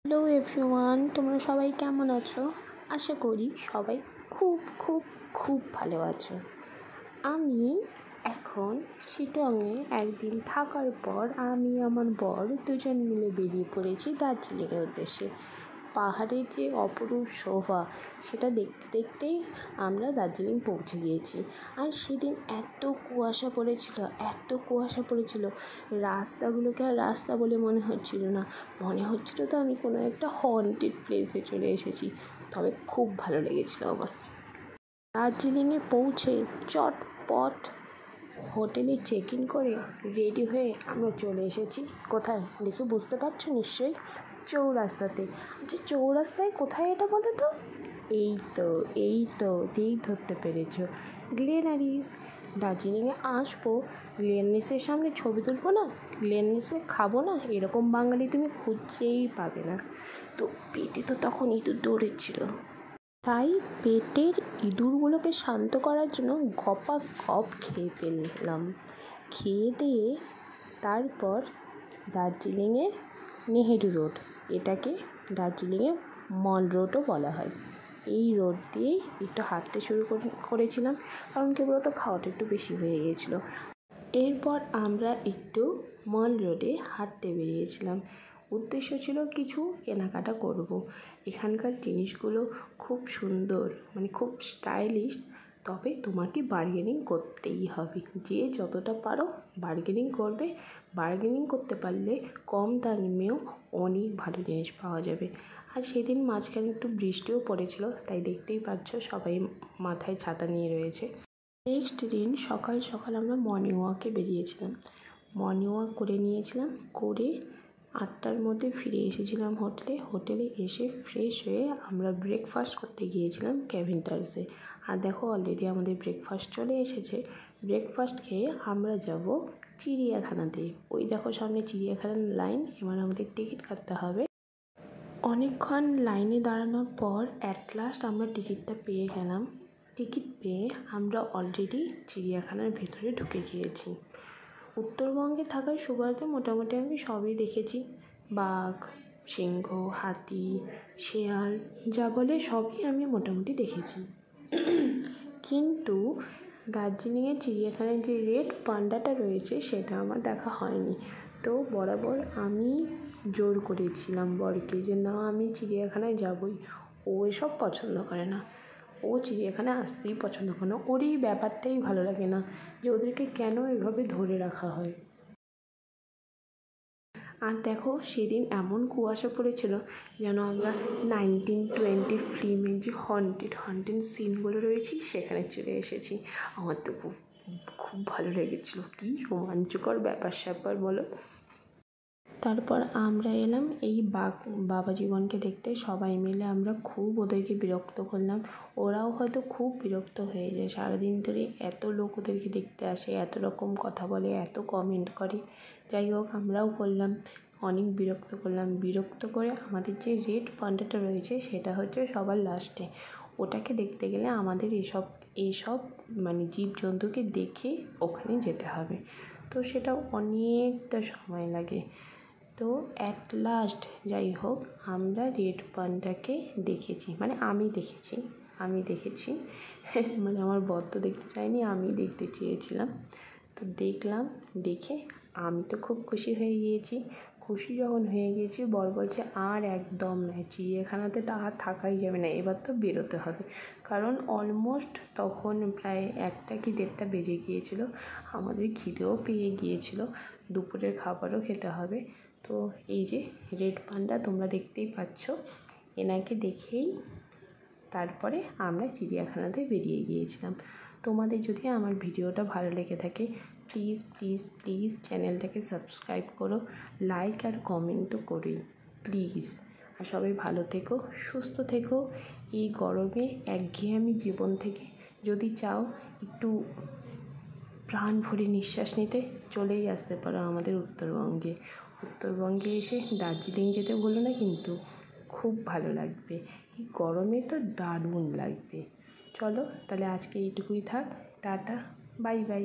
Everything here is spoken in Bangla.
হ্যালো এভরিওয়ান, তোমরা সবাই কেমন আছো? আশা করি সবাই খুব খুব খুব ভালো আছো। আমি এখন শিলংয়ে একদিন থাকার পর আমি আমার বর দুজন মিলে বেরিয়ে পড়েছি দার্জিলিংয়ের উদ্দেশ্যে। পাহাড়ের যে অপরূপ শোভা সেটা দেখতে দেখতেই আমরা দার্জিলিং পৌঁছে গিয়েছি। আর সেদিন এত কুয়াশা পড়েছিল, রাস্তাগুলোকে আর রাস্তা বলে মনে হচ্ছিল না, মনে হচ্ছিল তো আমি কোনো একটা হন্টেড প্লেসে চলে এসেছি। তবে খুব ভালো লেগেছিল আমার। দার্জিলিংয়ে পৌঁছে চটপট হোটেলে চেক ইন করে রেডি হয়ে আমরা চলে এসেছি কোথায় দেখে বুঝতে পারছো নিশ্চয়ই, চৌরাস্তাতে। আচ্ছা, চৌরাস্তায় কোথায় এটা বলো তো? এই তো ঠিক ধরতে পেরেছ, গ্লেনারিস। দার্জিলিংয়ে আসবো, গ্লেনারিসের সামনে ছবি তুলবো না, গ্লেনারিসে খাবো না, এরকম বাঙালি তুমি খুঁজছেই পাবে না। তো পেটে তো তখন ইঁদুর দৌড়েছিল, তাই পেটের ইঁদুরগুলোকে শান্ত করার জন্য গপা গপ খেয়ে ফেললাম। খেয়ে দিয়ে তারপর দার্জিলিংয়ের নেহেরু রোড, এটাকে দার্জিলিংয়ে মল রোডও বলা হয়, এই রোড দিয়েই একটু হাঁটতে শুরু করেছিলাম, কারণ কি বলতো, খাওয়াটা একটু বেশি হয়ে গিয়েছিলো। এরপর আমরা একটু মল রোডে হাঁটতে বেরিয়েছিলাম। উদ্দেশ্য ছিল কিছু কেনাকাটা করব। এখানকার জিনিসগুলো খুব সুন্দর, মানে খুব স্টাইলিশ, তবে তোমাকে বার্গেনিং করতেই হবে। যে যতটা পারো বার্গেনিং করবে, বার্গেনিং করতে পারলে কম দামেও অনেক ভালো জিনিস পাওয়া যাবে। আর সেদিন মাঝখানে একটু বৃষ্টিও পড়েছিল, তাই দেখতেই পাচ্ছ সবাই মাথায় ছাতা নিয়ে রয়েছে। নেক্সট দিন সকাল সকাল আমরা মর্নিং ওয়াকে বেরিয়েছিলাম। মর্নিং ওয়াক করে নিয়েছিলাম, করে 8টার মধ্যে ফিরে এসেছিলাম হোটেলে এসে ফ্রেশ হয়ে আমরা ব্রেকফাস্ট করতে গিয়েছিলাম ক্যাভেন্টার্সে। আর দেখো অলরেডি আমাদের ব্রেকফাস্ট চলে এসেছে। ব্রেকফাস্ট খেয়ে আমরা যাব চিড়িয়াখানাতে। ওই দেখো সামনে চিড়িয়াখানার লাইন, এবার আমাদের টিকিট কাটতে হবে। অনেকক্ষণ লাইনে দাঁড়ানোর পর অ্যাট লাস্ট আমরা টিকিটটা পেয়ে গেলাম। টিকিট পেয়ে আমরা অলরেডি চিড়িয়াখানার ভেতরে ঢুকে গিয়েছি। উত্তরবঙ্গে থাকার সুবাদে মোটামুটি আমি সবই দেখেছি, বাঘ, সিংহ, হাতি, শেয়াল, যা বলে সবই আমি মোটামুটি দেখেছি। কিন্তু দার্জিলিংয়ের চিড়িয়াখানায় যে রেড পান্ডাটা রয়েছে সেটা আমার দেখা হয়নি। তো বরাবর আমি জোর করেছিলাম বরকে যে না, আমি চিড়িয়াখানায় যাবই। ও এসব পছন্দ করে না, ও চিড়িয়াখানায় আসতেই পছন্দ করে না, ওর এই ব্যাপারটাই ভালো লাগে না যে ওদেরকে কেন এভাবে ধরে রাখা হয়। আর দেখো সেদিন এমন কুয়াশা পড়েছিল যেন আমরা 1920 ফিল্মের যে হন্টেড সিনগুলো রয়েছে সেখানে চলে এসেছি। আমার তো খুব ভালো লেগেছিলো, কী রোমাঞ্চকর ব্যাপার স্যাপার বলো। তারপর আমরা এলাম এই বাবা জীবনকে দেখতে। সবাই মিলে আমরা খুব ওদেরকে বিরক্ত করলাম, ওরাও হয়তো খুব বিরক্ত হয়ে যায়। সারাদিন ধরে এত লোক ওদেরকে দেখতে আসে, এত রকম কথা বলে, এত কমেন্ট করে। যাই হোক, আমরাও করলাম, অনেক বিরক্ত করে আমাদের যে রেড পান্ডাটা রয়েছে সেটা হচ্ছে সবার লাস্টে। ওটাকে দেখতে গেলে আমাদের এইসব মানে জীবজন্তুকে দেখে ওখানে যেতে হবে, তো সেটা অনেকটা সময় লাগে। তো অ্যাট লাস্ট যাই হোক আমরা রেড পান্ডাকে দেখেছি, মানে আমি দেখেছি মানে আমার বর তো দেখতে চাইনি, আমি দেখতে চেয়েছিলাম। তো দেখলাম, দেখে আমি তো খুব খুশি হয়ে গিয়েছি। খুশি যখন হয়ে গিয়েছি, বর বলছে আর একদম নয়, চিড়িয়াখানাতে তো আর থাকাই যাবে না, এবার তো বেরোতে হবে। কারণ অলমোস্ট তখন প্রায় 1টা কি 1:30 বেজে গিয়েছিল, আমাদের খিদেও পেয়ে গিয়েছিল, দুপুরের খাবারও খেতে হবে। তো এই যে রেড পান্ডা তোমরা দেখতেই পাচ্ছ, এনাকে দেখেই তারপরে আমরা চিড়িয়াখানাতে বেরিয়ে গিয়েছিলাম। তোমাদের যদি আমার ভিডিওটা ভালো লেগে থাকে প্লিজ প্লিজ প্লিজ চ্যানেলটাকে সাবস্ক্রাইব করো, লাইক আর কমেন্টও করো প্লিজ। আর সবাই ভালো থেকো, সুস্থ থেকো। এই গরমে একঘেয়েমি জীবন থেকে যদি চাও একটু প্রাণ ভরে নিঃশ্বাস নিতে, চলেই আসতে পারো আমাদের উত্তরবঙ্গে এসে দার্জিলিং যেতে ভুলো না, কিন্তু খুব ভালো লাগবে। এই গরমে তো দারুণ লাগবে। চলো তাহলে আজকে এইটুকুই থাক, টাটা, বাই বাই।